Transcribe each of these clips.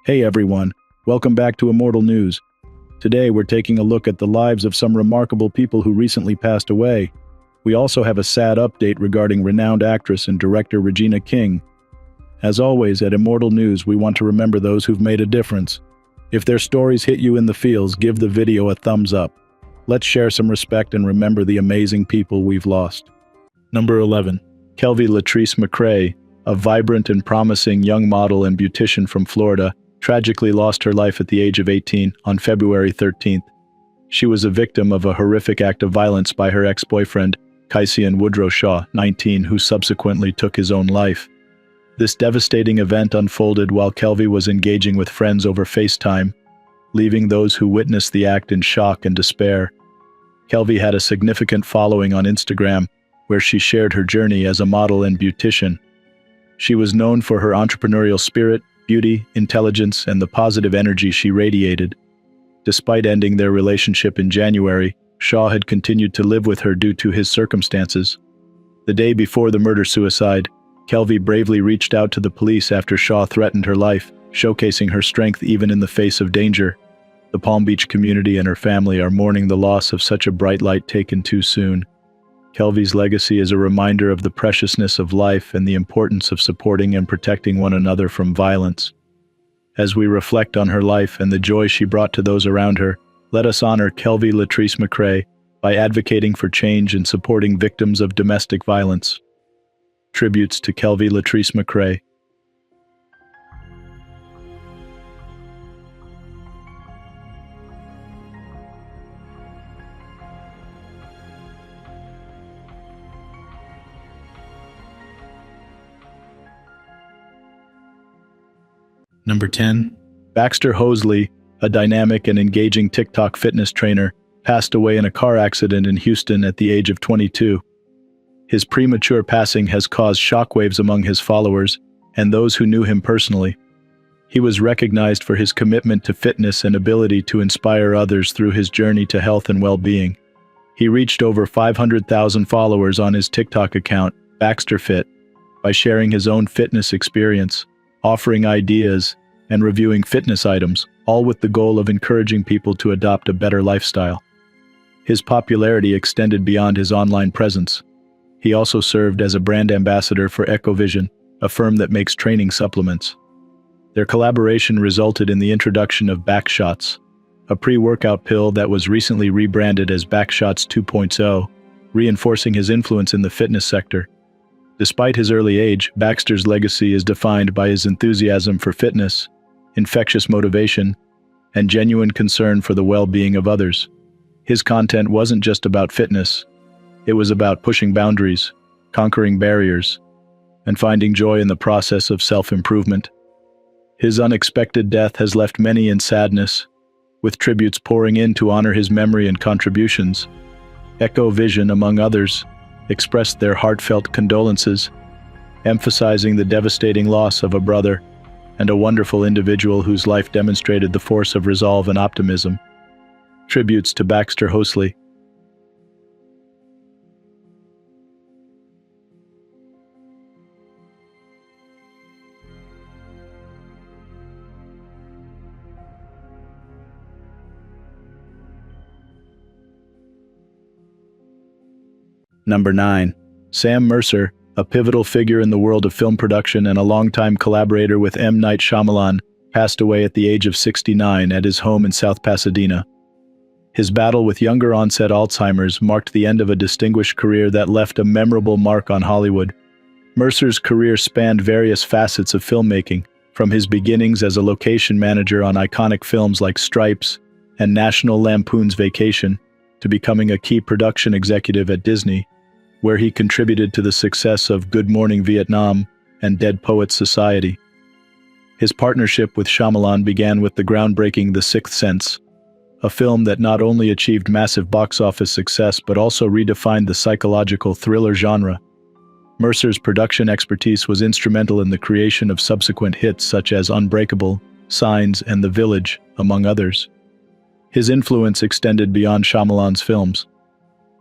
Hey everyone, welcome back to Immortal News. Today we're taking a look at the lives of some remarkable people who recently passed away. We also have a sad update regarding renowned actress and director Regina King. As always, at Immortal News, we want to remember those who've made a difference. If their stories hit you in the feels, give the video a thumbs up. Let's share some respect and remember the amazing people we've lost. Number 11. Kelvi McCray, a vibrant and promising young model and beautician from Florida, tragically lost her life at the age of 18 on February 13th. She was a victim of a horrific act of violence by her ex-boyfriend, Kycian Woodrow Shaw, 19, who subsequently took his own life. This devastating event unfolded while Kelvi was engaging with friends over FaceTime, leaving those who witnessed the act in shock and despair. Kelvi had a significant following on Instagram, where she shared her journey as a model and beautician. She was known for her entrepreneurial spirit, beauty, intelligence, and the positive energy she radiated. Despite ending their relationship in January, Shaw had continued to live with her due to his circumstances. The day before the murder-suicide, Kelvi bravely reached out to the police after Shaw threatened her life, showcasing her strength even in the face of danger. The Palm Beach community and her family are mourning the loss of such a bright light taken too soon. Kelvi's legacy is a reminder of the preciousness of life and the importance of supporting and protecting one another from violence. As we reflect on her life and the joy she brought to those around her, let us honor Kelvi McCray by advocating for change and supporting victims of domestic violence. Tributes to Kelvi McCray. Number 10. Baxter Hosley, a dynamic and engaging TikTok fitness trainer, passed away in a car accident in Houston at the age of 22. His premature passing has caused shockwaves among his followers and those who knew him personally. He was recognized for his commitment to fitness and ability to inspire others through his journey to health and well-being. He reached over 500,000 followers on his TikTok account, Baxter Fit, by sharing his own fitness experience, offering ideas, and reviewing fitness items, all with the goal of encouraging people to adopt a better lifestyle. His popularity extended beyond his online presence. He also served as a brand ambassador for Vision, a firm that makes training supplements. Their collaboration resulted in the introduction of Backshots, a pre-workout pill that was recently rebranded as Backshots 2.0, reinforcing his influence in the fitness sector. Despite his early age, Baxter's legacy is defined by his enthusiasm for fitness, infectious motivation, and genuine concern for the well-being of others. His content wasn't just about fitness. It was about pushing boundaries, conquering barriers, and finding joy in the process of self-improvement. His unexpected death has left many in sadness, with tributes pouring in to honor his memory and contributions. Vision, among others, expressed their heartfelt condolences, emphasizing the devastating loss of a brother and a wonderful individual whose life demonstrated the force of resolve and optimism. Tributes to Baxter Hosley. Number 9. Sam Mercer, a pivotal figure in the world of film production and a longtime collaborator with M. Night Shyamalan, passed away at the age of 69 at his home in South Pasadena. His battle with younger-onset Alzheimer's marked the end of a distinguished career that left a memorable mark on Hollywood. Mercer's career spanned various facets of filmmaking, from his beginnings as a location manager on iconic films like Stripes and National Lampoon's Vacation, to becoming a key production executive at Disney, where he contributed to the success of Good Morning Vietnam and Dead Poets Society. His partnership with Shyamalan began with the groundbreaking The Sixth Sense, a film that not only achieved massive box office success but also redefined the psychological thriller genre. Mercer's production expertise was instrumental in the creation of subsequent hits such as Unbreakable, Signs, and The Village, among others. His influence extended beyond Shyamalan's films,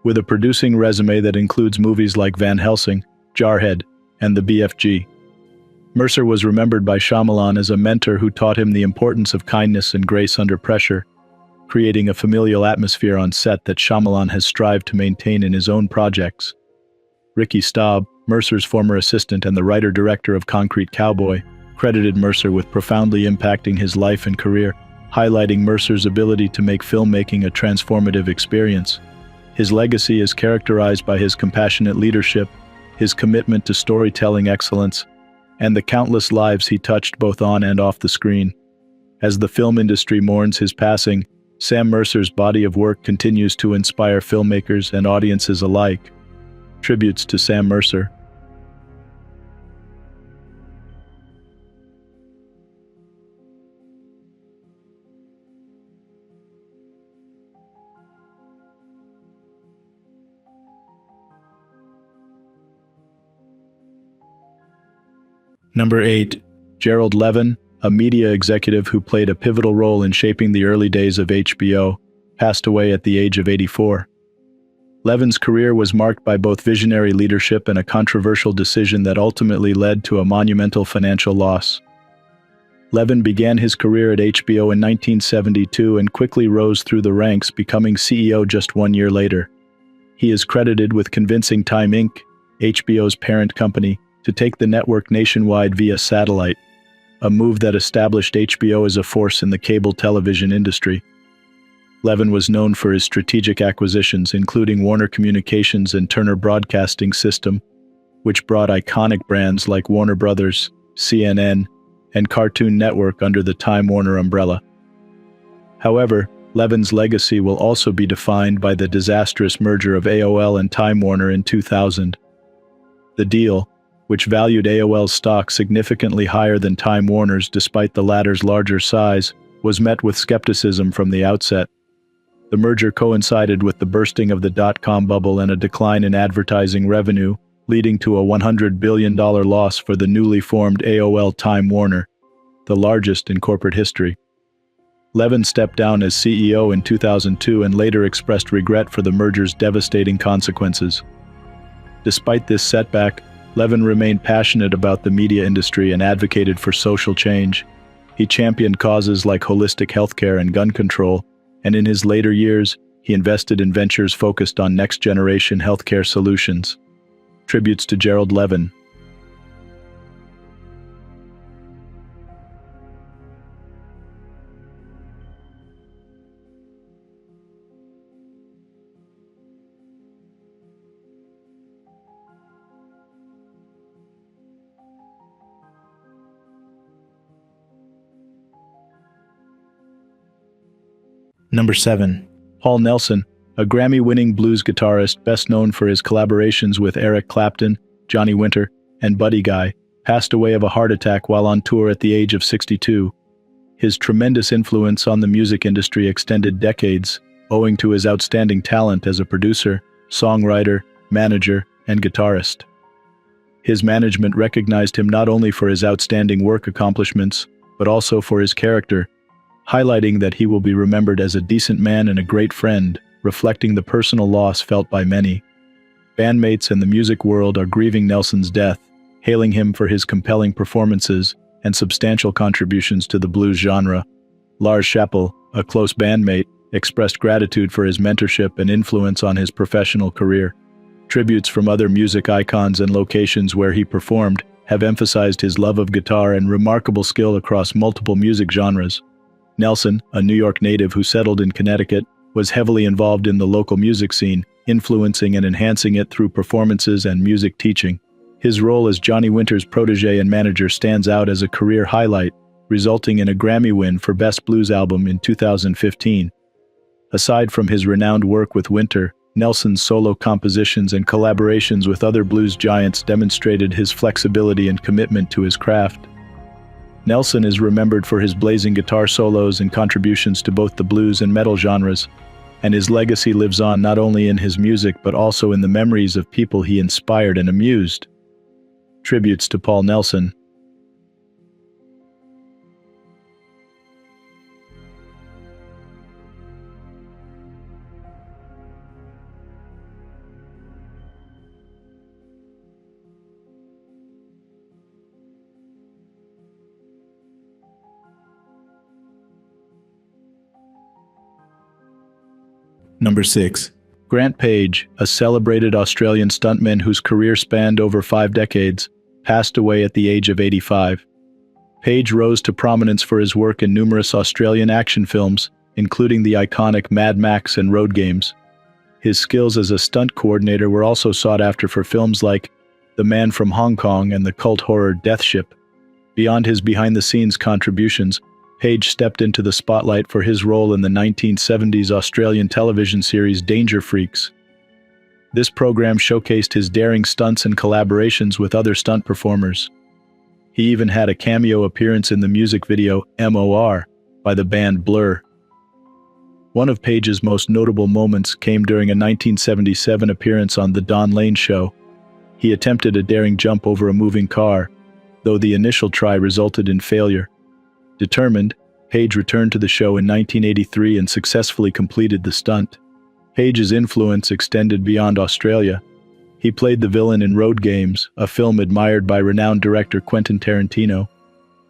with a producing resume that includes movies like Van Helsing, Jarhead, and The BFG. Mercer was remembered by Shyamalan as a mentor who taught him the importance of kindness and grace under pressure, creating a familial atmosphere on set that Shyamalan has strived to maintain in his own projects. Ricky Staub, Mercer's former assistant and the writer-director of Concrete Cowboy, credited Mercer with profoundly impacting his life and career, highlighting Mercer's ability to make filmmaking a transformative experience. His legacy is characterized by his compassionate leadership, his commitment to storytelling excellence, and the countless lives he touched both on and off the screen. As the film industry mourns his passing, Sam Mercer's body of work continues to inspire filmmakers and audiences alike. Tributes to Sam Mercer. Number 8. Gerald Levin, a media executive who played a pivotal role in shaping the early days of HBO, passed away at the age of 84. Levin's career was marked by both visionary leadership and a controversial decision that ultimately led to a monumental financial loss. Levin began his career at HBO in 1972 and quickly rose through the ranks, becoming CEO just 1 year later. He is credited with convincing Time Inc., HBO's parent company, to take the network nationwide via satellite, a move that established HBO as a force in the cable television industry. Levin was known for his strategic acquisitions, including Warner Communications and Turner Broadcasting System, which brought iconic brands like Warner Brothers, CNN, and Cartoon Network under the Time Warner umbrella. However, Levin's legacy will also be defined by the disastrous merger of AOL and Time Warner in 2000. The deal, which valued AOL's stock significantly higher than Time Warner's despite the latter's larger size, was met with skepticism from the outset. The merger coincided with the bursting of the dot-com bubble and a decline in advertising revenue, leading to a $100 billion loss for the newly formed AOL Time Warner, the largest in corporate history. Levin stepped down as CEO in 2002 and later expressed regret for the merger's devastating consequences. Despite this setback, Levin remained passionate about the media industry and advocated for social change. He championed causes like holistic healthcare and gun control, and in his later years, he invested in ventures focused on next-generation healthcare solutions. Tributes to Gerald Levin. Number 7. Paul Nelson, a Grammy-winning blues guitarist best known for his collaborations with Eric Clapton, Johnny Winter, and Buddy Guy, passed away of a heart attack while on tour at the age of 62. His tremendous influence on the music industry extended decades, owing to his outstanding talent as a producer, songwriter, manager, and guitarist. His management recognized him not only for his outstanding work accomplishments, but also for his character, highlighting that he will be remembered as a decent man and a great friend, reflecting the personal loss felt by many. Bandmates and the music world are grieving Nelson's death, hailing him for his compelling performances and substantial contributions to the blues genre. Lars Chappell, a close bandmate, expressed gratitude for his mentorship and influence on his professional career. Tributes from other music icons and locations where he performed have emphasized his love of guitar and remarkable skill across multiple music genres. Nelson, a New York native who settled in Connecticut, was heavily involved in the local music scene, influencing and enhancing it through performances and music teaching. His role as Johnny Winter's protege and manager stands out as a career highlight, resulting in a Grammy win for Best Blues Album in 2015. Aside from his renowned work with Winter, Nelson's solo compositions and collaborations with other blues giants demonstrated his flexibility and commitment to his craft. Nelson is remembered for his blazing guitar solos and contributions to both the blues and metal genres, and his legacy lives on not only in his music but also in the memories of people he inspired and amused. Tributes to Paul Nelson. Number 6. Grant Page, a celebrated Australian stuntman whose career spanned over 5 decades, passed away at the age of 85. Page rose to prominence for his work in numerous Australian action films, including the iconic Mad Max and Road Games. His skills as a stunt coordinator were also sought after for films like The Man from Hong Kong and the cult horror Death Ship. Beyond his behind-the-scenes contributions, Page stepped into the spotlight for his role in the 1970s Australian television series Danger Freaks. This program showcased his daring stunts and collaborations with other stunt performers. He even had a cameo appearance in the music video MOR by the band Blur. One of Page's most notable moments came during a 1977 appearance on The Don Lane Show. He attempted a daring jump over a moving car, though the initial try resulted in failure. Determined, Page returned to the show in 1983 and successfully completed the stunt. Page's influence extended beyond Australia. He played the villain in Road Games, a film admired by renowned director Quentin Tarantino.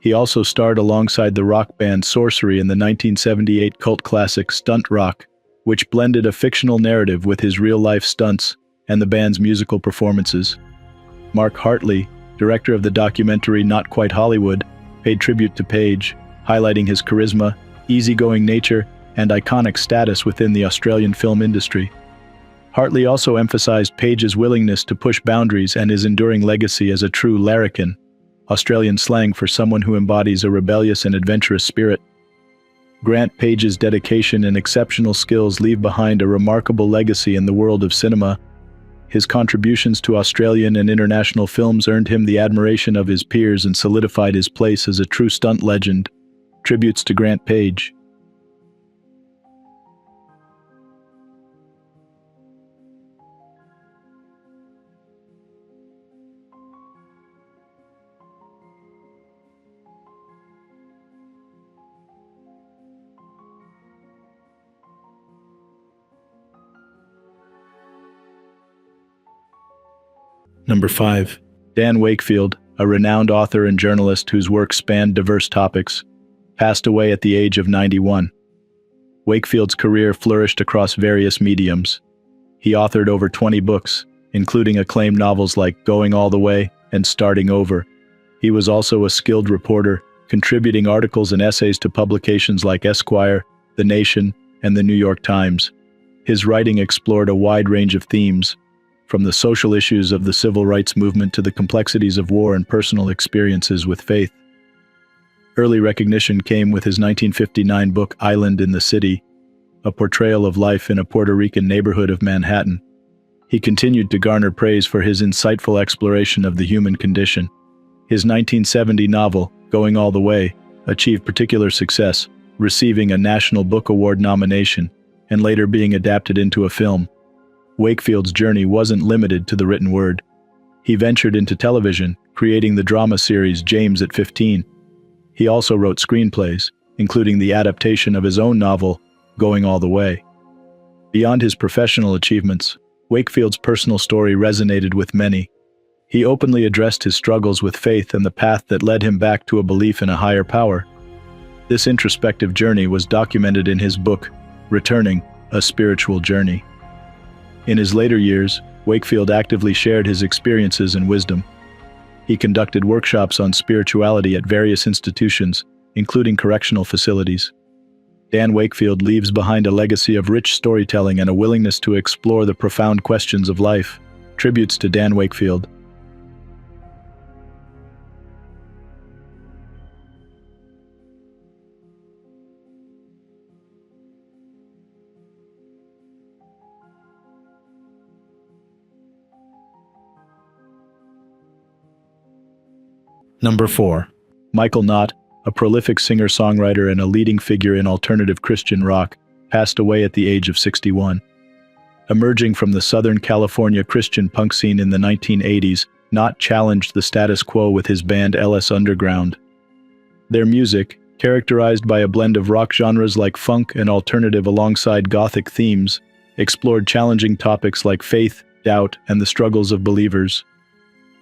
He also starred alongside the rock band Sorcery in the 1978 cult classic Stunt Rock, which blended a fictional narrative with his real-life stunts and the band's musical performances. Mark Hartley, director of the documentary Not Quite Hollywood, paid tribute to Page, highlighting his charisma, easygoing nature, and iconic status within the Australian film industry. Hartley also emphasized Page's willingness to push boundaries and his enduring legacy as a true larrikin, Australian slang for someone who embodies a rebellious and adventurous spirit. Grant Page's dedication and exceptional skills leave behind a remarkable legacy in the world of cinema. His contributions to Australian and international films earned him the admiration of his peers and solidified his place as a true stunt legend. Tributes to Grant Page. Number 5. Dan Wakefield, a renowned author and journalist whose work spanned diverse topics, passed away at the age of 91. Wakefield's career flourished across various mediums. He authored over 20 books, including acclaimed novels like Going All the Way and Starting Over. He was also a skilled reporter, contributing articles and essays to publications like Esquire, The Nation, and The New York Times. His writing explored a wide range of themes, from the social issues of the civil rights movement to the complexities of war and personal experiences with faith. Early recognition came with his 1959 book Island in the City, a portrayal of life in a Puerto Rican neighborhood of Manhattan. He continued to garner praise for his insightful exploration of the human condition. His 1970 novel, Going All the Way, achieved particular success, receiving a National Book Award nomination and later being adapted into a film. Wakefield's journey wasn't limited to the written word. He ventured into television, creating the drama series James at 15. He also wrote screenplays, including the adaptation of his own novel, Going All the Way. Beyond his professional achievements, Wakefield's personal story resonated with many. He openly addressed his struggles with faith and the path that led him back to a belief in a higher power. This introspective journey was documented in his book, Returning, A Spiritual Journey. In his later years, Wakefield actively shared his experiences and wisdom. He conducted workshops on spirituality at various institutions, including correctional facilities. Dan Wakefield leaves behind a legacy of rich storytelling and a willingness to explore the profound questions of life. Tributes to Dan Wakefield. Number 4. Michael Knott, a prolific singer-songwriter and a leading figure in alternative Christian rock, passed away at the age of 61. Emerging from the Southern California Christian punk scene in the 1980s, Knott challenged the status quo with his band LS Underground. Their music, characterized by a blend of rock genres like funk and alternative alongside gothic themes, explored challenging topics like faith, doubt, and the struggles of believers.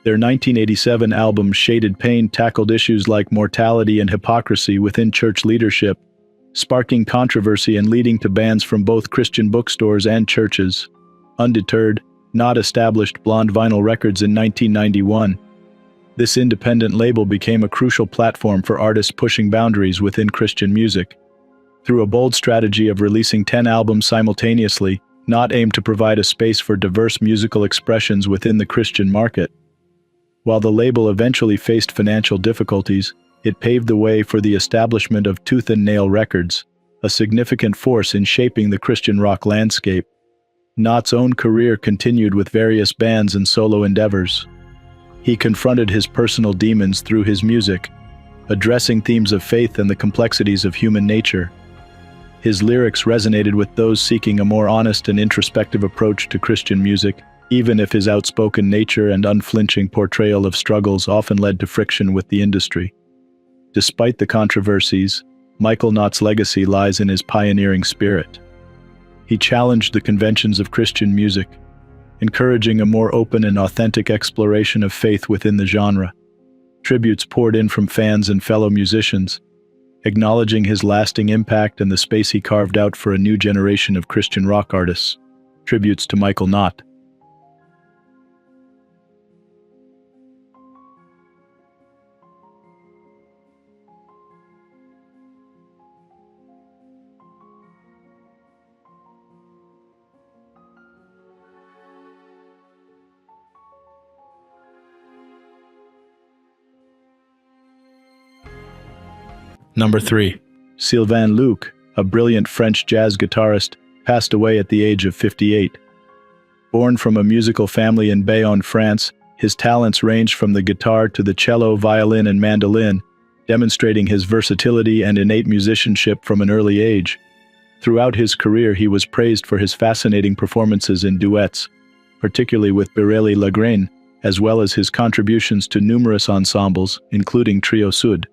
Their 1987 album Shaded Pain tackled issues like mortality and hypocrisy within church leadership, sparking controversy and leading to bans from both Christian bookstores and churches. Undeterred, Knott established Blonde Vinyl Records in 1991. This independent label became a crucial platform for artists pushing boundaries within Christian music. Through a bold strategy of releasing 10 albums simultaneously, Knott aimed to provide a space for diverse musical expressions within the Christian market. While the label eventually faced financial difficulties, it paved the way for the establishment of Tooth and Nail Records, a significant force in shaping the Christian rock landscape. Knott's own career continued with various bands and solo endeavors. He confronted his personal demons through his music, addressing themes of faith and the complexities of human nature. His lyrics resonated with those seeking a more honest and introspective approach to Christian music, even if his outspoken nature and unflinching portrayal of struggles often led to friction with the industry. Despite the controversies, Michael Knott's legacy lies in his pioneering spirit. He challenged the conventions of Christian music, encouraging a more open and authentic exploration of faith within the genre. Tributes poured in from fans and fellow musicians, acknowledging his lasting impact and the space he carved out for a new generation of Christian rock artists. Tributes to Michael Knott. Number 3. Sylvain Luc, a brilliant French jazz guitarist, passed away at the age of 58. Born from a musical family in Bayonne, France, his talents ranged from the guitar to the cello, violin, and mandolin, demonstrating his versatility and innate musicianship from an early age. Throughout his career, he was praised for his fascinating performances in duets, particularly with Birelli Lagraine, as well as his contributions to numerous ensembles, including Trio Sud.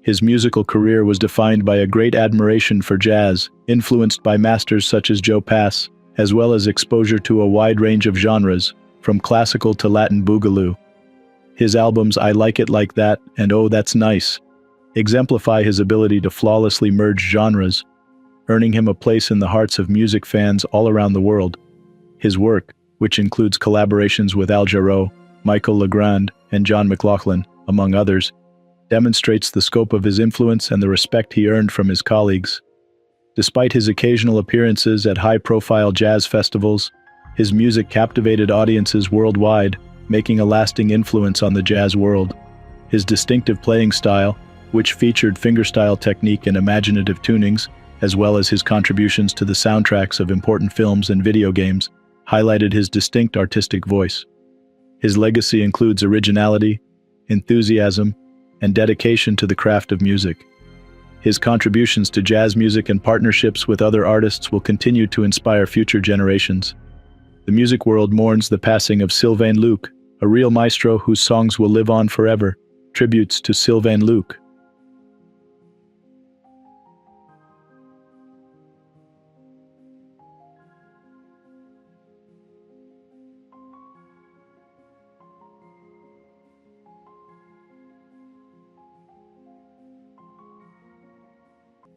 His musical career was defined by a great admiration for jazz, influenced by masters such as Joe Pass, as well as exposure to a wide range of genres, from classical to Latin boogaloo. His albums I Like It Like That and Oh That's Nice exemplify his ability to flawlessly merge genres, earning him a place in the hearts of music fans all around the world. His work, which includes collaborations with Al Jarreau, Michael Legrand, and John McLaughlin, among others, demonstrates the scope of his influence and the respect he earned from his colleagues. Despite his occasional appearances at high-profile jazz festivals, his music captivated audiences worldwide, making a lasting influence on the jazz world. His distinctive playing style, which featured fingerstyle technique and imaginative tunings, as well as his contributions to the soundtracks of important films and video games, highlighted his distinct artistic voice. His legacy includes originality, enthusiasm, and dedication to the craft of music. His contributions to jazz music and partnerships with other artists will continue to inspire future generations. The music world mourns the passing of Sylvain Luc, a real maestro whose songs will live on forever. Tributes to Sylvain Luc.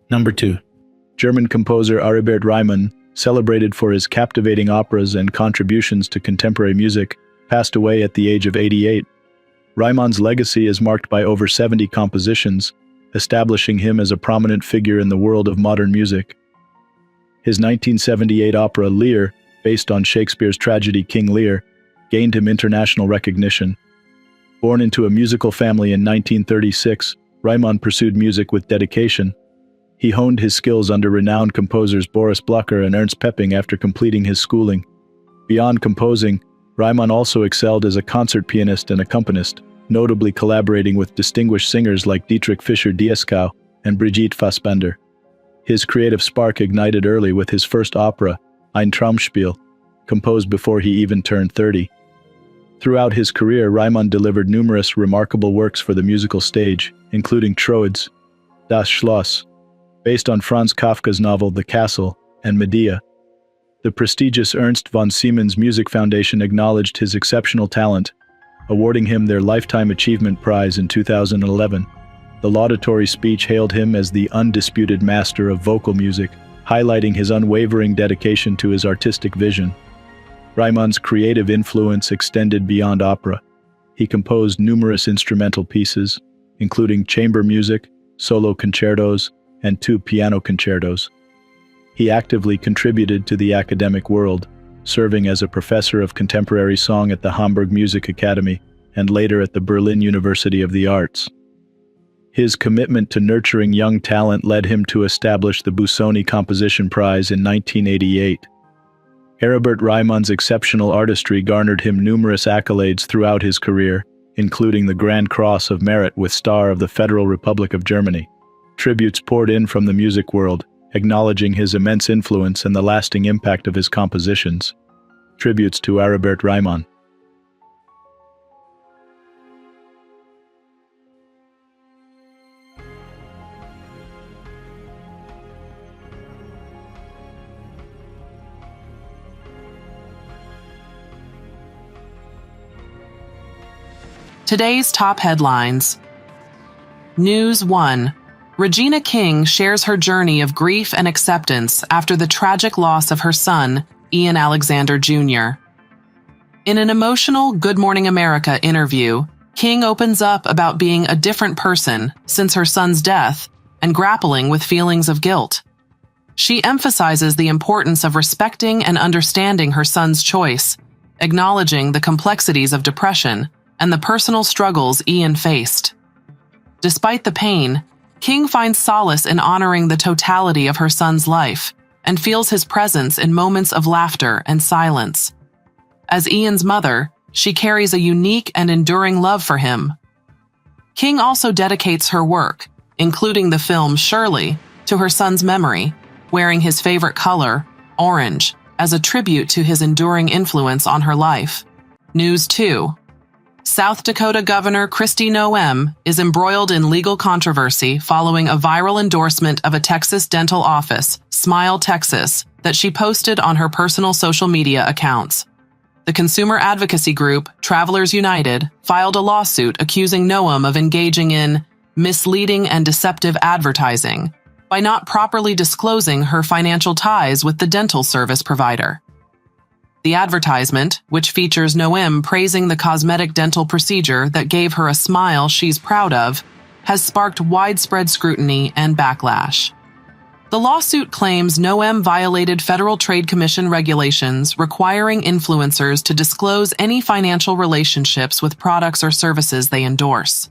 Number 2. German composer Aribert Reimann, celebrated for his captivating operas and contributions to contemporary music, passed away at the age of 88. Reimann's legacy is marked by over 70 compositions, establishing him as a prominent figure in the world of modern music. His 1978 opera Lear, based on Shakespeare's tragedy King Lear, gained him international recognition. Born into a musical family in 1936, Reimann pursued music with dedication. He honed his skills under renowned composers Boris Blucher and Ernst Pepping after completing his schooling. Beyond composing, Reimann also excelled as a concert pianist and accompanist, notably collaborating with distinguished singers like Dietrich Fischer-Dieskau and Brigitte Fassbender. His creative spark ignited early with his first opera, Ein Traumspiel, composed before he even turned 30. Throughout his career, Reimann delivered numerous remarkable works for the musical stage, including Troids, Das Schloss, based on Franz Kafka's novel The Castle, and Medea. The prestigious Ernst von Siemens Music Foundation acknowledged his exceptional talent, awarding him their Lifetime Achievement Prize in 2011. The laudatory speech hailed him as the undisputed master of vocal music, highlighting his unwavering dedication to his artistic vision. Reimann's creative influence extended beyond opera. He composed numerous instrumental pieces, including chamber music, solo concertos, and 2 piano concertos. He actively contributed to the academic world, serving as a professor of contemporary song at the Hamburg Music Academy and later at the Berlin University of the Arts. His commitment to nurturing young talent led him to establish the Busoni Composition Prize in 1988. Aribert Reimann's exceptional artistry garnered him numerous accolades throughout his career, including the Grand Cross of Merit with Star of the Federal Republic of Germany. Tributes poured in from the music world, acknowledging his immense influence and the lasting impact of his compositions. Tributes to Aribert Reimann. Today's top headlines. News 1. Regina King shares her journey of grief and acceptance after the tragic loss of her son, Ian Alexander Jr. In an emotional Good Morning America interview, King opens up about being a different person since her son's death and grappling with feelings of guilt. She emphasizes the importance of respecting and understanding her son's choice, acknowledging the complexities of depression and the personal struggles Ian faced. Despite the pain, King finds solace in honoring the totality of her son's life and feels his presence in moments of laughter and silence. As Ian's mother, she carries a unique and enduring love for him. King also dedicates her work, including the film Shirley, to her son's memory, wearing his favorite color, orange, as a tribute to his enduring influence on her life. News 2. South Dakota Governor Kristi Noem is embroiled in legal controversy following a viral endorsement of a Texas dental office, Smile Texas, that she posted on her personal social media accounts. The consumer advocacy group, Travelers United, filed a lawsuit accusing Noem of engaging in misleading and deceptive advertising by not properly disclosing her financial ties with the dental service provider. The advertisement, which features Noem praising the cosmetic dental procedure that gave her a smile she's proud of, has sparked widespread scrutiny and backlash. The lawsuit claims Noem violated Federal Trade Commission regulations requiring influencers to disclose any financial relationships with products or services they endorse.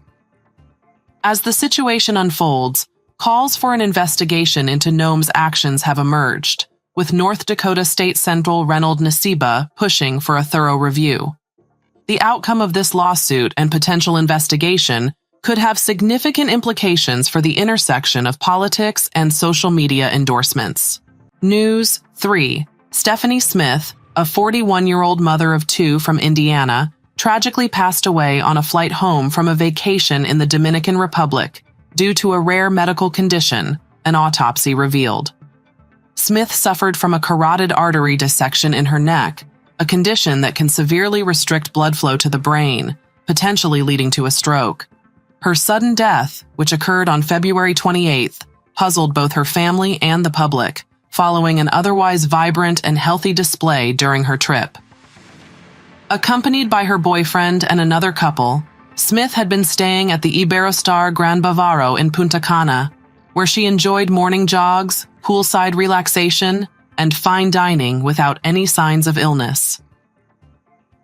As the situation unfolds, calls for an investigation into Noem's actions have emerged, with North Dakota State Senator Reynold Nasiba pushing for a thorough review. The outcome of this lawsuit and potential investigation could have significant implications for the intersection of politics and social media endorsements. News 3. Stephanie Smith, a 41-year-old mother of 2 from Indiana, tragically passed away on a flight home from a vacation in the Dominican Republic due to a rare medical condition, an autopsy revealed. Smith suffered from a carotid artery dissection in her neck, a condition that can severely restrict blood flow to the brain, potentially leading to a stroke. Her sudden death, which occurred on February 28th, puzzled both her family and the public, following an otherwise vibrant and healthy display during her trip. Accompanied by her boyfriend and another couple, Smith had been staying at the Iberostar Gran Bavaro in Punta Cana, where she enjoyed morning jogs, poolside relaxation, and fine dining without any signs of illness.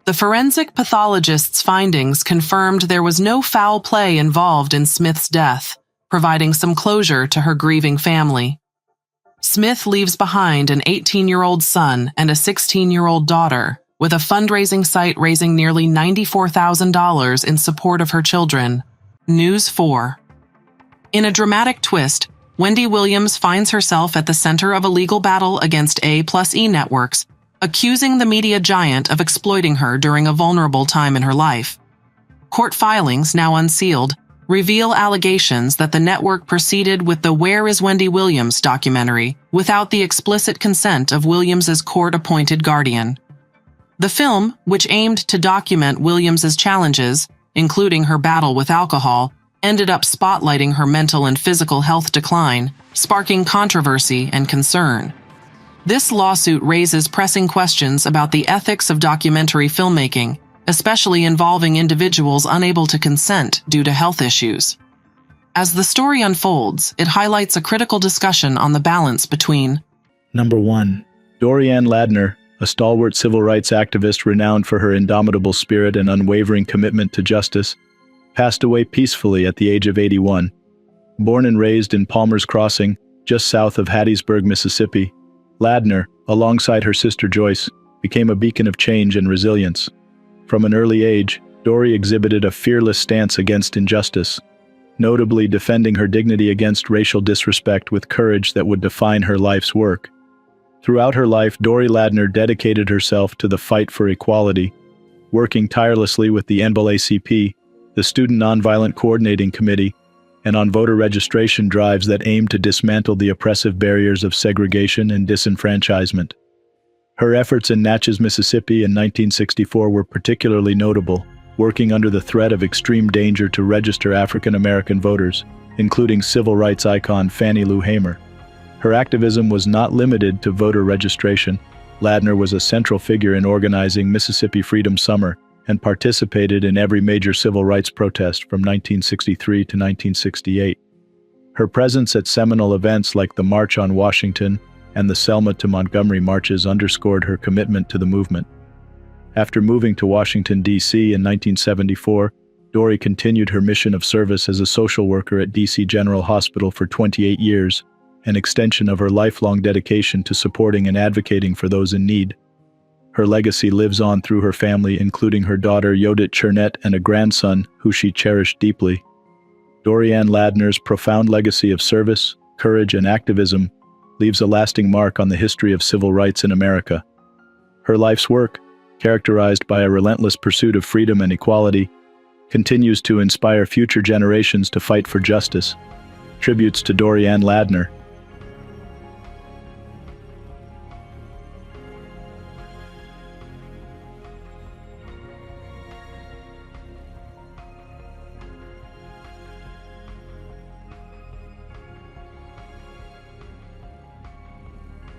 The forensic pathologist's findings confirmed there was no foul play involved in Smith's death, providing some closure to her grieving family. Smith leaves behind an 18-year-old son and a 16-year-old daughter, with a fundraising site raising nearly $94,000 in support of her children. News 4. In a dramatic twist, Wendy Williams finds herself at the center of a legal battle against A+E networks, accusing the media giant of exploiting her during a vulnerable time in her life. Court filings, now unsealed, reveal allegations that the network proceeded with the Where is Wendy Williams documentary without the explicit consent of Williams's court-appointed guardian. The film, which aimed to document Williams's challenges, including her battle with alcohol, ended up spotlighting her mental and physical health decline, sparking controversy and concern. This lawsuit raises pressing questions about the ethics of documentary filmmaking, especially involving individuals unable to consent due to health issues. As the story unfolds, it highlights a critical discussion on the balance between Number 1. Dorie Ladner, a stalwart civil rights activist renowned for her indomitable spirit and unwavering commitment to justice, passed away peacefully at the age of 81. Born and raised in Palmer's Crossing, just south of Hattiesburg, Mississippi, Ladner, alongside her sister Joyce, became a beacon of change and resilience. From an early age, Dorie exhibited a fearless stance against injustice, notably defending her dignity against racial disrespect with courage that would define her life's work. Throughout her life, Dorie Ladner dedicated herself to the fight for equality, working tirelessly with the NAACP, the Student Nonviolent Coordinating Committee, and on voter registration drives that aimed to dismantle the oppressive barriers of segregation and disenfranchisement. Her efforts in Natchez, Mississippi in 1964 were particularly notable, working under the threat of extreme danger to register African American voters, including civil rights icon Fannie Lou Hamer. Her activism was not limited to voter registration. Ladner was a central figure in organizing Mississippi Freedom Summer and participated in every major civil rights protest from 1963 to 1968. Her presence at seminal events like the March on Washington and the Selma to Montgomery marches underscored her commitment to the movement. After moving to Washington, D.C. in 1974, Dorie continued her mission of service as a social worker at D.C. General Hospital for 28 years, an extension of her lifelong dedication to supporting and advocating for those in need. Her legacy lives on through her family, including her daughter Yodit Chernett and a grandson who she cherished deeply. Dorie Ladner's profound legacy of service, courage, and activism leaves a lasting mark on the history of civil rights in America. Her life's work, characterized by a relentless pursuit of freedom and equality, continues to inspire future generations to fight for justice. Tributes to Dorie Ladner,